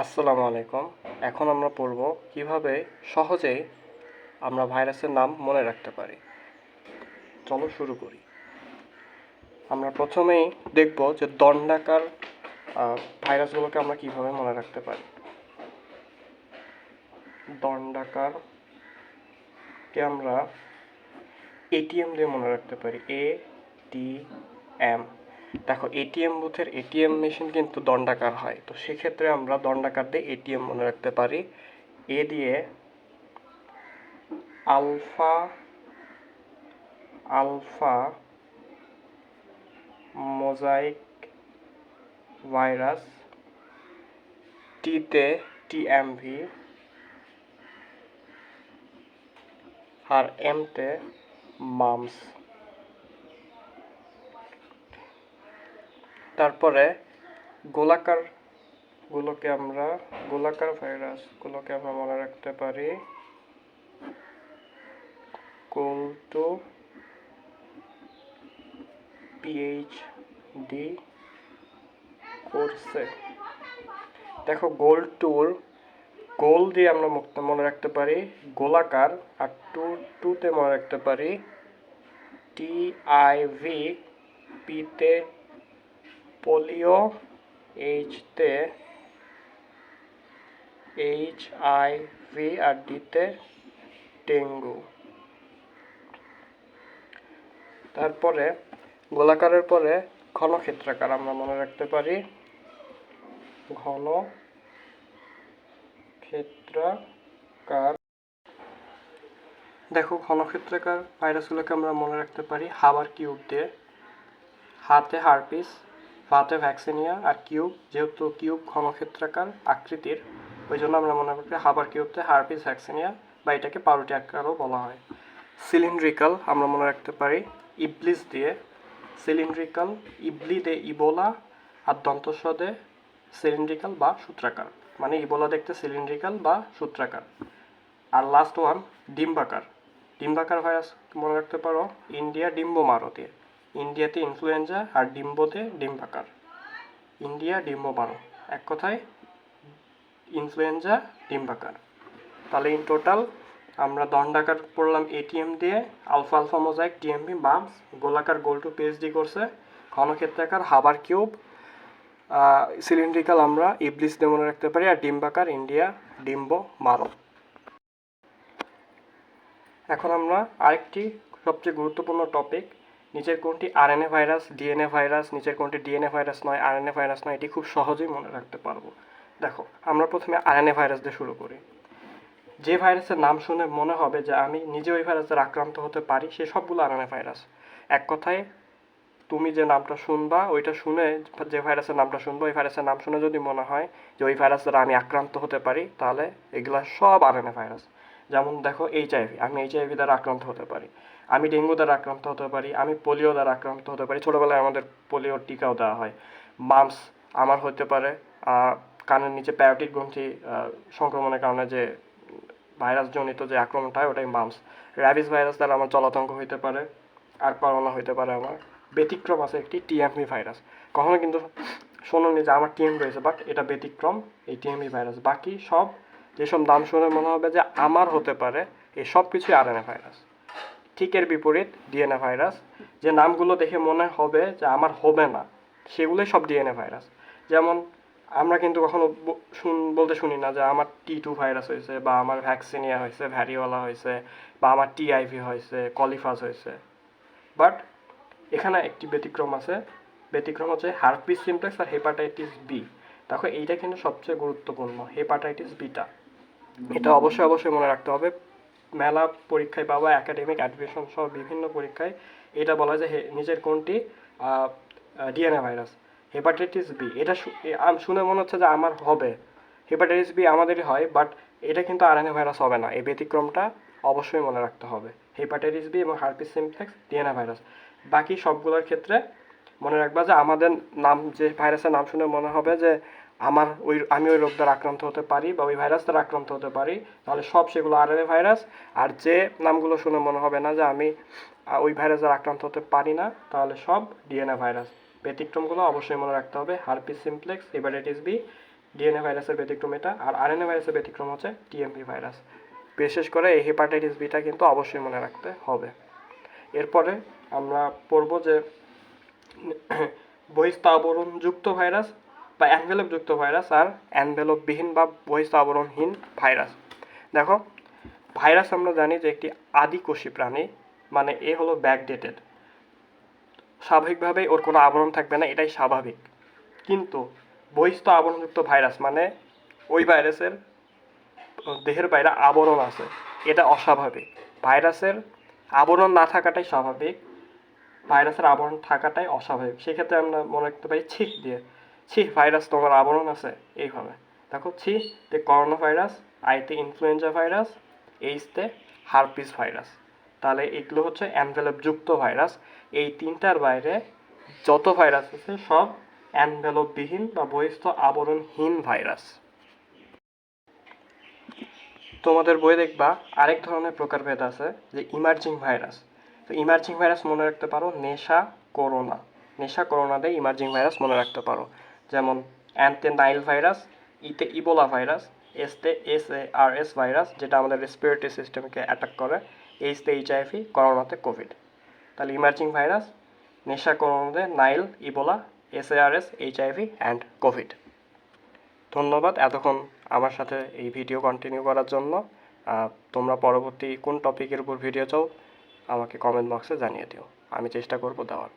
আসসালামু আলাইকুম। এখন আমরা পড়ব কিভাবে সহজেই আমরা ভাইরাসের নাম মনে রাখতে পারি। চলো শুরু করি। আমরা প্রথমেই দেখব যে দণ্ডাকার ভাইরাসগুলোকে আমরা কিভাবে মনে রাখতে পারি। দণ্ডাকারকে আমরা এটিএম দিয়ে মনে রাখতে পারি। ATM। দেখো, এটিএম বুথের এটিএম মেশিন কিন্তু দণ্ডাকার হয়, তো সেক্ষেত্রে আমরা দণ্ডাকার দিয়ে এটিএম মনে রাখতে পারি। এ দিয়ে আলফা মোজাইক ভাইরাস, টিতে TMV, আর এমতে মামস। তারপরে গোলাকার ভাইরাসগুলোকে আমরা মনে রাখতে পারি গোল-টু PhD কোর্সে। দেখো, গোল দিয়ে আমরা মনে রাখতে পারি গোলাকার, আর টুতে মনে রাখতে পারি TIV, পিতে পোলিও, এইচতে HIV, আর ডিতে ডেঙ্গু। তারপরে গোলাকারের পরে ঘনক্ষেত্রাকার আমরা মনে রাখতে পারি ঘনক্ষেত্রাকার। দেখো, ঘনক্ষেত্রাকার ভাইরাসগুলোকে আমরা মনে রাখতে পারি হাবার কিউব দিয়ে। হাতে হারপিস, ভাতে ভ্যাকসিনিয়া, আর কিউব, যেহেতু কিউব ঘনক্ষেত্রাকার আকৃতির, ওই জন্য আমরা মনে করি হাবার কিউবতে হারপিস ভ্যাকসিনিয়া, বা এটাকে পাউরুটি আকারও বলা হয়। সিলিন্ড্রিক্যাল আমরা মনে রাখতে পারি ইবলিস দিয়ে। সিলিন্ড্রিক্যাল, ইবলি দে ইবোলা, আর দন্তস্বদে সিলিন্ড্রিক্যাল বা সূত্রাকার, মানে ইবোলা দেখতে সিলিন্ড্রিক্যাল বা সূত্রাকার। আর লাস্ট ওয়ান ডিম্বাকার ভাইরাস মনে রাখতে পারো ইন্ডিয়া ডিম্বমারো দিয়ে। ইন্ডিয়াতে ইনফ্লুয়েঞ্জা, আর ডিম্বোতে ডিম্বাকার। ইন্ডিয়া ডিম্বমারো, এক কথায় ইনফ্লুয়েঞ্জা ডিম্বাকার। তাহলে ইন টোটাল আমরা দণ্ডাকার পড়লাম এটিএম দিয়ে, আলফা মোজাইক TMV মামস, গোলাকার গোল-টু PhD কোর্সে, ঘনক্ষেত্রাকার হাবার কিউব, সিলিন্ড্রিক্যাল আমরা ইবলিস দিয়ে মনে রাখতে পারি, আর ডিম্বাকার ইন্ডিয়া ডিম্বো মারো। এখন আমরা আরেকটি সবচেয়ে গুরুত্বপূর্ণ টপিক, নিচের কোনটি RNA ভাইরাস, DNA ভাইরাস, নিচের কোনটি DNA ভাইরাস নয়, RNA ভাইরাস নয়, এটি খুব সহজেই মনে রাখতে পারবো। দেখো, আমরা প্রথমে RNA ভাইরাস দিয়ে শুরু করি। যে ভাইরাসের নাম শুনে মনে হবে যে আমি নিজে ওই ভাইরাসের আক্রান্ত হতে পারি, সে সবগুলো RNA ভাইরাস। এক কথায় তুমি যে নামটা শুনবা, ওইটা শুনে, যে ভাইরাসের নামটা শুনবো, ওই ভাইরাসের নাম শুনে যদি মনে হয় যে ওই ভাইরাস দ্বারা আমি আক্রান্ত হতে পারি, তাহলে এগুলা সব RNA ভাইরাস। যেমন দেখো, HIV, আমি HIV দ্বারা আক্রান্ত হতে পারি, আমি ডেঙ্গু দ্বারা আক্রান্ত হতে পারি, আমি পোলিও দ্বারা আক্রান্ত হতে পারি, ছোটোবেলায় আমাদের পোলিওর টিকাও দেওয়া হয়। মামস আমার হতে পারে কানের নিচে প্যারোটিড গ্রন্থি সংক্রমণের কারণে যে ভাইরাসজনিত যে আক্রমণটা হয়, ওটাই মামস। র্যাবিস ভাইরাস দ্বারা আমার জলাতঙ্ক হইতে পারে, আর করোনা হইতে পারে আমার। ব্যতিক্রম আছে একটি TMV ভাইরাস। কখনো কিন্তু শোনোনি যে আমার TMV হয়েছে, বাট এটা ব্যতিক্রম, এই TMV ভাইরাস। বাকি সব যেসব নাম শুনে মনে হবে যে আমার হতে পারে, এই সব কিছুই RNA ভাইরাস। ঠিক এর বিপরীত DNA ভাইরাস, যে নামগুলো দেখে মনে হবে যে আমার হবে না, সেগুলোই সব DNA ভাইরাস। যেমন আমরা কিন্তু কখনো বলতে শুনি না যে আমার T2 ভাইরাস হয়েছে, বা আমার ভ্যাকসিনিয়া হয়েছে, ভ্যারিওলা হয়েছে, বা আমার TIV হয়েছে, কলিফাস হয়েছে। বাট এখানে একটি ব্যতিক্রম আছে, ব্যতিক্রম হচ্ছে হার্পিস সিমপ্লেক্স আর হেপাটাইটিস বি। দেখো, এইটা কিন্তু সবচেয়ে গুরুত্বপূর্ণ, হেপাটাইটিস বিটা। এটা অবশ্যই মনে রাখতে হবে। মেলা পরীক্ষায় পাবা, একাডেমিক অ্যাডমিশন সহ বিভিন্ন পরীক্ষায় এটা বলা যায় নিজের কোনটি DNA ভাইরাস। হেপাটাইটিস বি, এটা শুনে মনে হচ্ছে যে আমার হবে, হেপাটাইটিস বি আমাদেরই হয়, বাট এটা কিন্তু RNA ভাইরাস হবে না। এই ব্যতিক্রমটা অবশ্যই মনে রাখতে হবে। হেপাটাইটিস বি এবং হার্পিস সিমপ্লেক্স DNA ভাইরাস। বাকি সবগুলোর ক্ষেত্রে মনে রাখবা যে আমাদের নাম, যে ভাইরাসের নাম শুনে মনে হবে যে আমি ওই রোগ দ্বারা আক্রান্ত হতে পারি, বা ওই ভাইরাস দ্বারা আক্রান্ত হতে পারি, তাহলে সব সেগুলো RNA ভাইরাস। আর যে নামগুলো শুনে মনে হবে না যে আমি ওই ভাইরাস দ্বারা আক্রান্ত হতে পারি না, তাহলে সব DNA ভাইরাস। ব্যতিক্রমগুলো অবশ্যই মনে রাখতে হবে, herpes simplex, hepatitis B, DNA ভাইরাসের ব্যতিক্রম এটা, আর আরএনএ ভাইরাসের ব্যতিক্রম হচ্ছে টিএমভি ভাইরাস। বিশেষ করে এই হেপাটাইটিস বিটা কিন্তু অবশ্যই মনে রাখতে হবে। এরপরে আমরা পড়ব যে বহিস্থ আবরণযুক্ত ভাইরাস বা অ্যানভেলপযুক্ত ভাইরাস আর অ্যানভেলপবিহীন বা বহিস্থ আবরণহীন ভাইরাস। দেখো, ভাইরাস আমরা জানি যে একটি আদিকোষী প্রাণী, মানে এ হলো ব্যাকডেটেড, স্বাভাবিকভাবেই ওর কোনো আবরণ থাকবে না, এটাই স্বাভাবিক। কিন্তু বহিস্থ আবরণযুক্ত ভাইরাস মানে ওই ভাইরাসের দেহের বাইরে আবরণ আছে, এটা অস্বাভাবিক। ভাইরাসের আবরণ না থাকাটাই স্বাভাবিক, ভাইরাসের আবরণ থাকাটাই অস্বাভাবিক। সেক্ষেত্রে আমরা মনে রাখতে পারি ছি দিয়ে, ছি ভাইরাস তোমার আবরণ আছে, এইভাবে। দেখো, ছি তে করোনা ভাইরাস, আইতে ইনফ্লুয়েঞ্জা ভাইরাস, এইচতে হারপিস ভাইরাস। তাহলে এগুলো হচ্ছে অ্যানভেলপযুক্ত ভাইরাস। এই তিনটার বাইরে যত ভাইরাস আছে সব অ্যানভেলপবিহীন বা বহিস্থ আবরণহীন ভাইরাস। তোমাদের বই দেখবা আরেক ধরনের প্রকারভেদ আছে, যে ইমার্জিং ভাইরাস। তো ইমার্জিং ভাইরাস মনে রাখতে পারো নেশা করোনা, নেশা করোনা দিয়ে ইমার্জিং ভাইরাস মনে রাখতে পারো। যেমন অ্যান্তে নাইল ভাইরাস, ইতে ইবোলা ভাইরাস, এসতে SARS ভাইরাস যেটা আমাদের রেসপিরেটরি সিস্টেমকে অ্যাটাক করে, এইচতে HIV, করোনাতে কোভিড। তাহলে ইমার্জিং ভাইরাস নেশা করোনাতে Nile, Ebola, SARS, HIV and Covid. ধন্যবাদ এতক্ষণ আমার সাথে এই ভিডিও কন্টিনিউ করার জন্য। তোমরা পরবর্তী কোন টপিকের উপর ভিডিও চাও আমাকে কমেন্ট বক্সে জানিয়ে দিও, আমি চেষ্টা করব দেওয়ার।